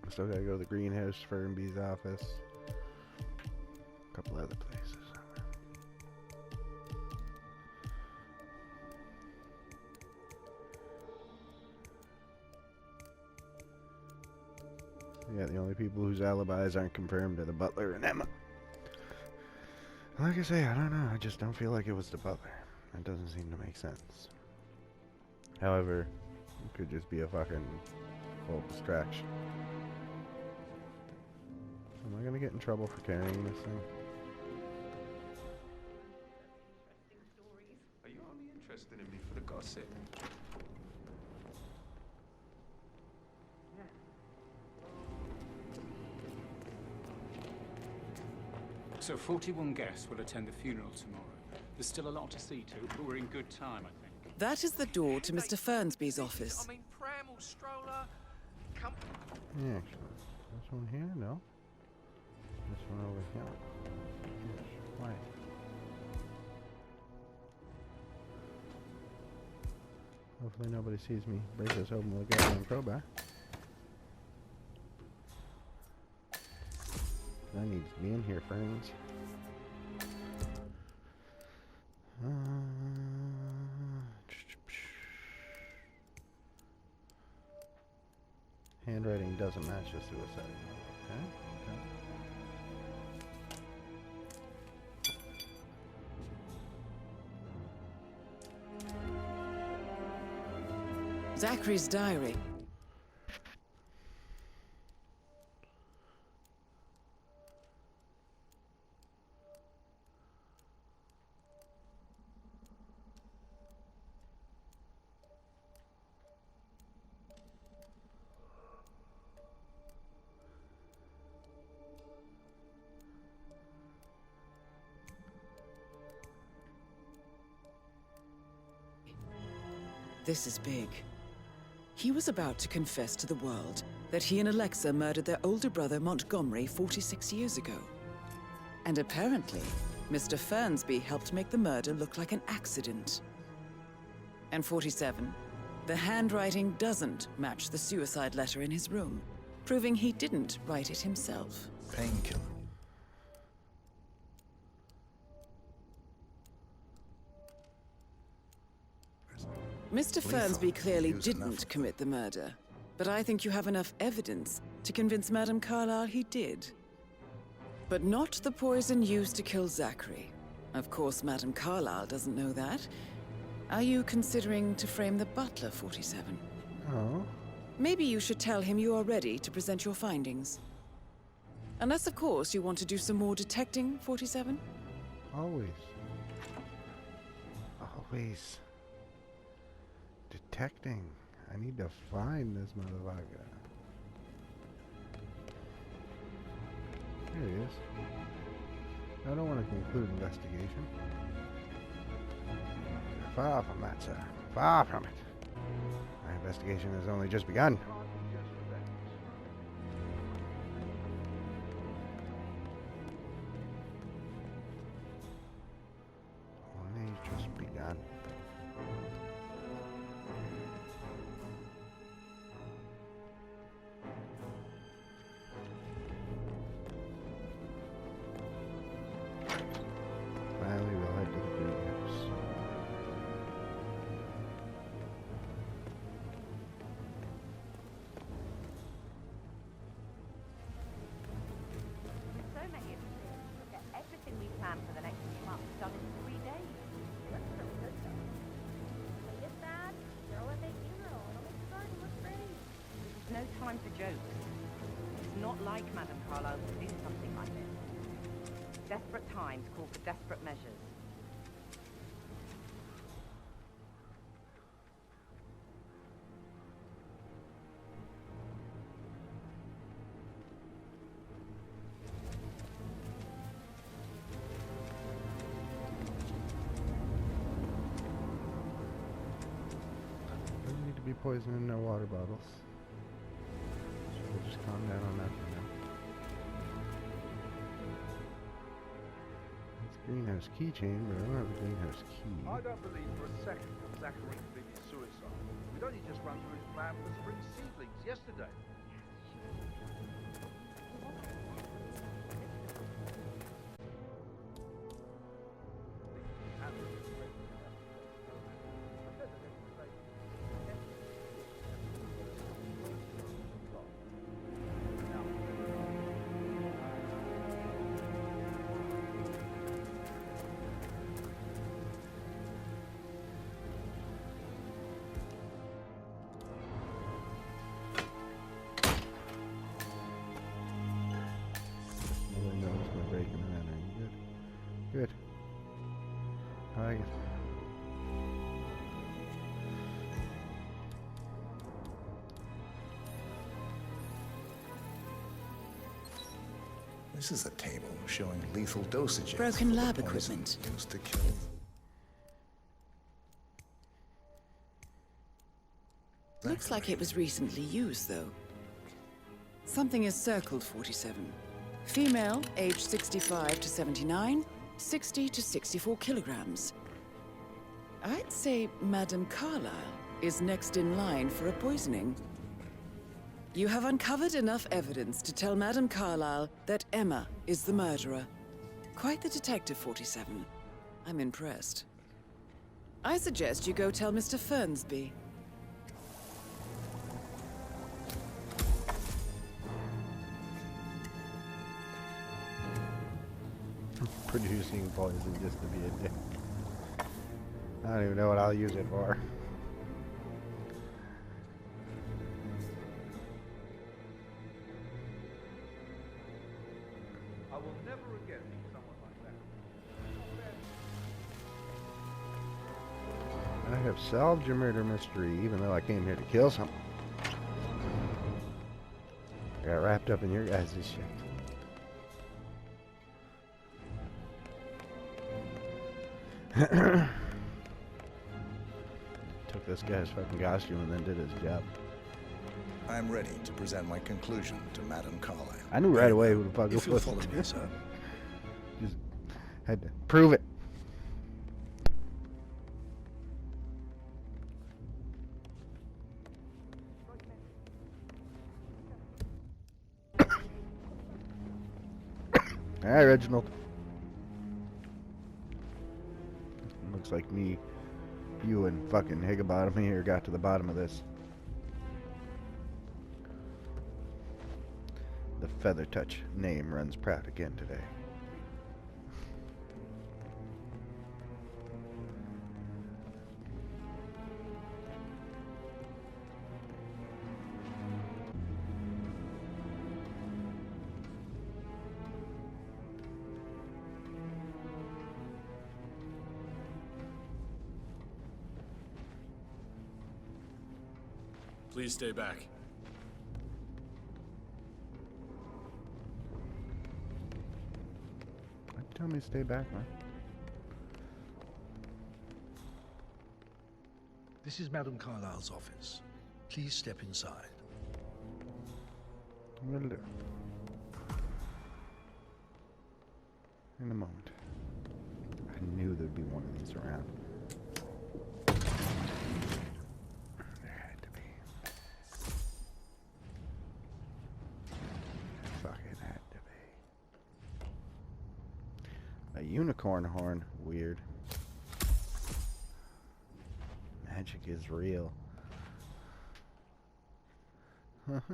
[SPEAKER 2] I still gotta go to the greenhouse, Fernby's office. A couple other places. Yeah, the only people whose alibis aren't confirmed are the butler and Emma. Like I say, I don't know. I just don't feel like it was the butler. That doesn't seem to make sense. However, it could just be a fucking full distraction. Am I gonna get in trouble for carrying this thing?
[SPEAKER 6] Are you only interested in me for the gossip? So 41 guests will attend the funeral tomorrow. There's still a lot to see to, but we're in good time, I think.
[SPEAKER 1] That is the door to Mr. Fernsby's office.
[SPEAKER 15] I mean, pram or stroller. Come.
[SPEAKER 2] Yeah, actually. This one here? No. This one over here. Yes, right. Hopefully nobody sees me break this open with a goddamn crowbar. I need to be in here, friends. Handwriting doesn't match the suicide.
[SPEAKER 1] Okay. Zachary's diary. This is big. He was about to confess to the world that he and Alexa murdered their older brother Montgomery 46 years ago. And apparently, Mr. Fernsby helped make the murder look like an accident. And 47, the handwriting doesn't match the suicide letter in his room, proving he didn't write it himself.
[SPEAKER 4] Painkiller.
[SPEAKER 1] Mr. Fernsby clearly didn't commit the murder, but I think you have enough evidence to convince Madame Carlyle he did. But not the poison used to kill Zachary. Of course, Madame Carlyle doesn't know that. Are you considering to frame the butler, 47?
[SPEAKER 2] Oh.
[SPEAKER 1] Maybe you should tell him you are ready to present your findings. Unless, of course, you want to do some more detecting, 47?
[SPEAKER 2] Always. Always. Detecting. I need to find this motherfucker. Here he is. I don't want to conclude investigation. Far from that, sir. Far from it. My investigation has only just begun. Only just begun. Finally, we'll head to the greenhouse.
[SPEAKER 7] With so many of us here, we'll get everything we plan for the next few months done in 3 days. That's so good, though. When you're sad, you're all at the funeral, and all excited, what's ready?
[SPEAKER 10] This is no time for jokes. It's not like Madame Carlyle to do something like this. Desperate times call for desperate measures.
[SPEAKER 2] poison in no water bottles. So we'll just calm down on that for now. It's greenhouse keychain, but I don't have a greenhouse key.
[SPEAKER 5] I don't believe for a second that Zachary committed suicide. We'd only just run through his plan for the spring seedlings yesterday.
[SPEAKER 2] Nobody knows we're breaking and entering. Good. Good. I like it.
[SPEAKER 4] This is a table showing lethal dosages.
[SPEAKER 1] Broken
[SPEAKER 4] for the
[SPEAKER 1] lab
[SPEAKER 4] poison
[SPEAKER 1] equipment.
[SPEAKER 4] used to kill.
[SPEAKER 1] Looks like it was recently used, though. Something is circled 47. Female, age 65 to 79, 60 to 64 kilograms. I'd say Madame Carlyle is next in line for a poisoning. You have uncovered enough evidence to tell Madame Carlyle that Emma is the murderer. Quite the detective, 47. I'm impressed. I suggest you go tell Mr. Fernsby.
[SPEAKER 2] Producing poison just to be a dick. I don't even know what I'll use it for.
[SPEAKER 5] I will never again meet someone like that.
[SPEAKER 2] I have solved your murder mystery, even though I came here to kill someone. I got wrapped up in your guys' shit. Took this guy's fucking costume and then did his job.
[SPEAKER 4] I am ready to present my conclusion to Madame Carlyle.
[SPEAKER 2] I knew right away who the fuck it
[SPEAKER 5] If you'll
[SPEAKER 2] was.
[SPEAKER 5] follow me, sir.
[SPEAKER 2] Just had to prove it. Alright, Reginald. Looks like me, you, and fucking Higgabottom here got to the bottom of this. The Feathertouch name runs proud again today.
[SPEAKER 13] Please stay back.
[SPEAKER 2] Tell me to stay back, man.
[SPEAKER 5] This is Madame Carlyle's office. Please step inside.
[SPEAKER 2] Will do. In a moment. I knew there'd be one of these around. There had to be. Fucking had to be. A unicorn horn. Weird. Magic is real. Interesting.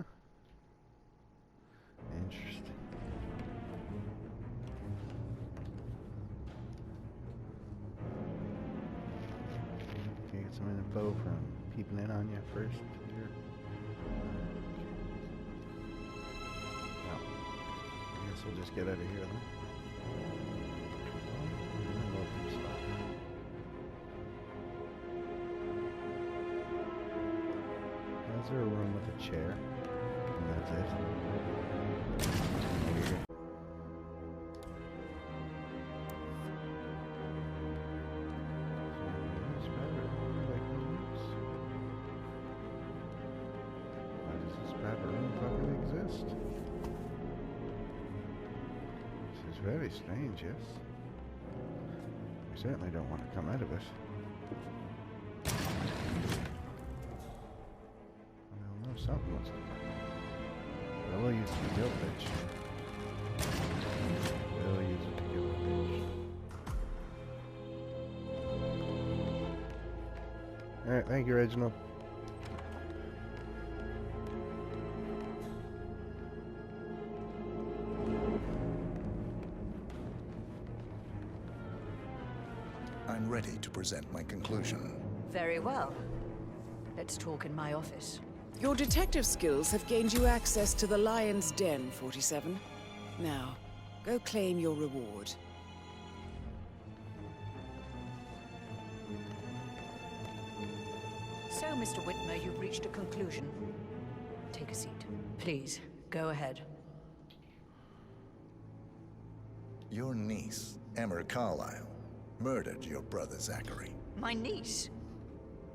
[SPEAKER 2] Can you get some info from peeping in on you first? Here? No. I guess we'll just get out of here then. Is there a room with a chair? And that's it. Weird. very strange, yes. We certainly don't want to come out of it. Well, no, something must have. Well, we'll use it to kill the bitch. We'll use it to kill the bitch. Alright, thank you, Reginald.
[SPEAKER 4] I'm ready to present my conclusion.
[SPEAKER 7] Very well. Let's talk in my office.
[SPEAKER 1] Your detective skills have gained you access to the Lion's Den, 47. Now, go claim your reward.
[SPEAKER 7] So, Mr. Whitmer, you've reached a conclusion. Take a seat. Please, go ahead.
[SPEAKER 4] Your niece, Emma Carlyle, murdered your brother Zachary.
[SPEAKER 7] My niece?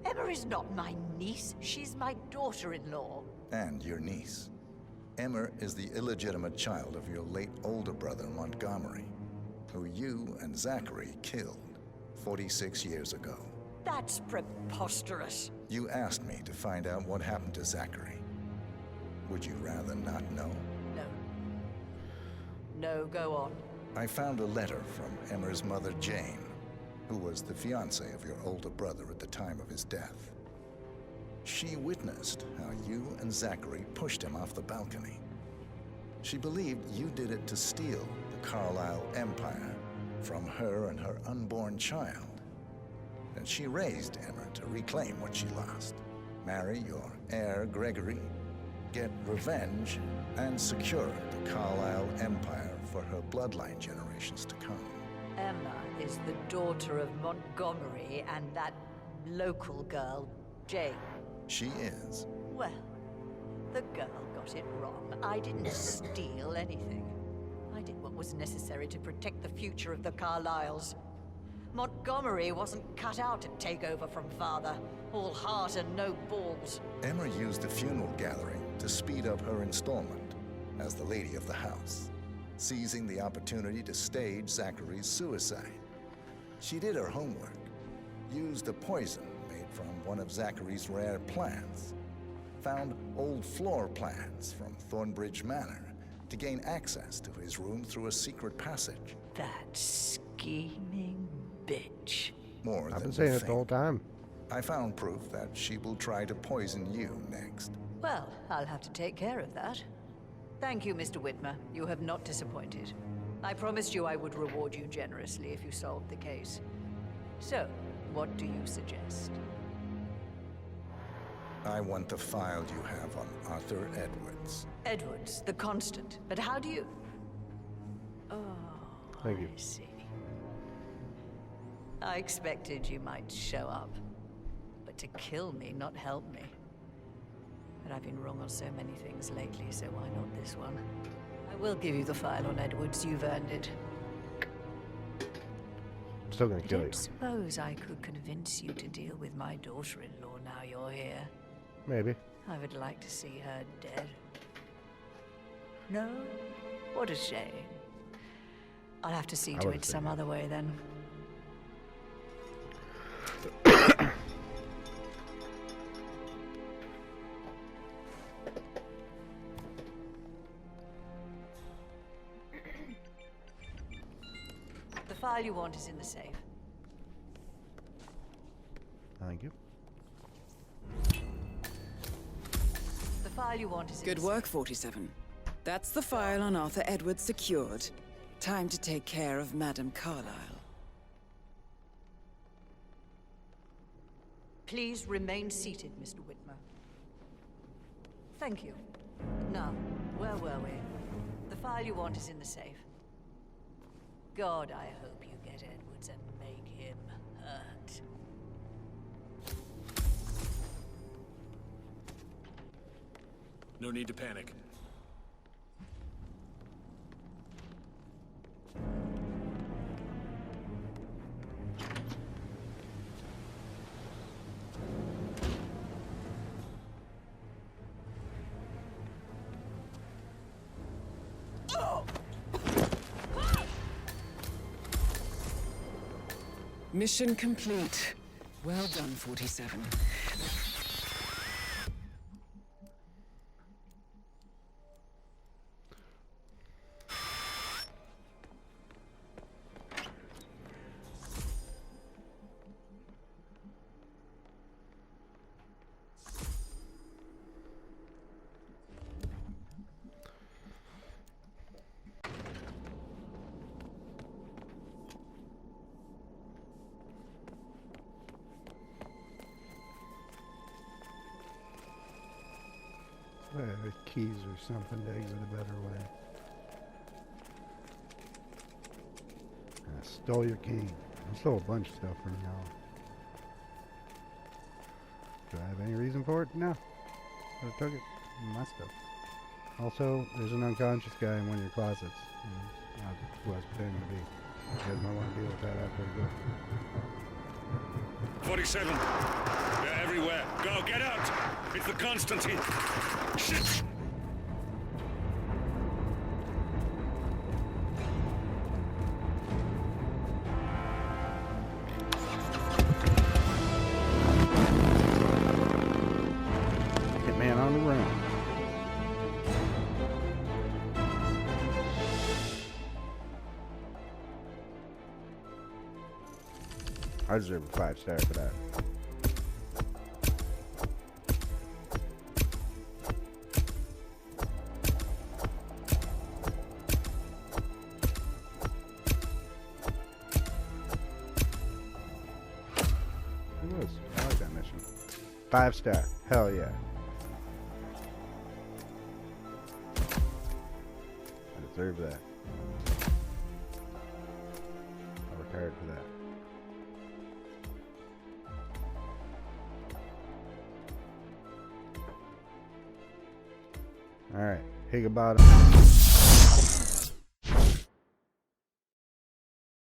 [SPEAKER 7] Emma is not my niece. She's my daughter-in-law.
[SPEAKER 4] And your niece. Emma is the illegitimate child of your late older brother Montgomery, who you and Zachary killed 46 years ago.
[SPEAKER 7] That's preposterous.
[SPEAKER 4] You asked me to find out what happened to Zachary. Would you rather not know?
[SPEAKER 7] No. No, go on.
[SPEAKER 4] I found a letter from Emma's mother, Jane, who was the fiancée of your older brother at the time of his death. She witnessed how you and Zachary pushed him off the balcony. She believed you did it to steal the Carlyle empire from her and her unborn child. And she raised Emma to reclaim what she lost. Marry your heir, Gregory, get revenge, and secure the Carlyle empire for her bloodline generations to come.
[SPEAKER 7] Emma is the daughter of Montgomery and that local girl, Jane.
[SPEAKER 4] She is.
[SPEAKER 7] Well, the girl got it wrong. I didn't steal anything. I did what was necessary to protect the future of the Carlyles. Montgomery wasn't cut out to take over from father. All heart and no balls.
[SPEAKER 4] Emma used the funeral gathering to speed up her installment as the lady of the house, seizing the opportunity to stage Zachary's suicide. She did her homework, used a poison made from one of Zachary's rare plants, found old floor plans from Thornbridge Manor to gain access to his room through a secret passage.
[SPEAKER 7] That scheming bitch.
[SPEAKER 4] More
[SPEAKER 2] I've
[SPEAKER 4] than
[SPEAKER 2] been saying
[SPEAKER 4] you
[SPEAKER 2] it the whole
[SPEAKER 4] think.
[SPEAKER 2] time.
[SPEAKER 4] I found proof that she will try to poison you next.
[SPEAKER 7] Well, I'll have to take care of that. Thank you, Mr. Whitmer. You have not disappointed. I promised you I would reward you generously if you solved the case. So, what do you suggest?
[SPEAKER 4] I want the file you have on Arthur Edwards.
[SPEAKER 7] Edwards, the Constant. But how do you... Oh,
[SPEAKER 2] Thank you.
[SPEAKER 7] I see. I expected you might show up. But to kill me, not help me. But I've been wrong on so many things lately, so why not this one? I will give you the file on Edwards. You've earned it.
[SPEAKER 2] Still gonna
[SPEAKER 7] I
[SPEAKER 2] kill you.
[SPEAKER 7] don't suppose I could convince you to deal with my daughter-in-law now you're here.
[SPEAKER 2] Maybe.
[SPEAKER 7] I would like to see her dead. No? What a shame. I'll have to see to it some other way then. The file you want is in the safe.
[SPEAKER 2] Thank you.
[SPEAKER 7] The file you want is in
[SPEAKER 1] Good
[SPEAKER 7] the
[SPEAKER 1] work, 47. That's the file on Arthur Edwards secured. Time to take care of Madame Carlyle.
[SPEAKER 7] Please remain seated, Mr. Whitmer. Thank you. Now, where were we? The file you want is in the safe. God, I hope you get Edwards and make him hurt.
[SPEAKER 13] No need to panic.
[SPEAKER 1] Mission complete. Well done, 47.
[SPEAKER 2] Keys or something to exit a better way. I stole your cane. I stole a bunch of stuff from y'all. Do I have any reason for it? No. But I took it. My stuff. Also, there's an unconscious guy in one of your closets. Who I was pretending to be. You guys might want to deal with that after I go.
[SPEAKER 16] 47. They're everywhere. Go, get out! It's the Constantine. Shit!
[SPEAKER 2] Hitman on the run. I deserve a 5-star for that. It was. I like that mission. 5-star. Hell yeah. I deserve that. I worked hard for that. Alright, Higgabottom.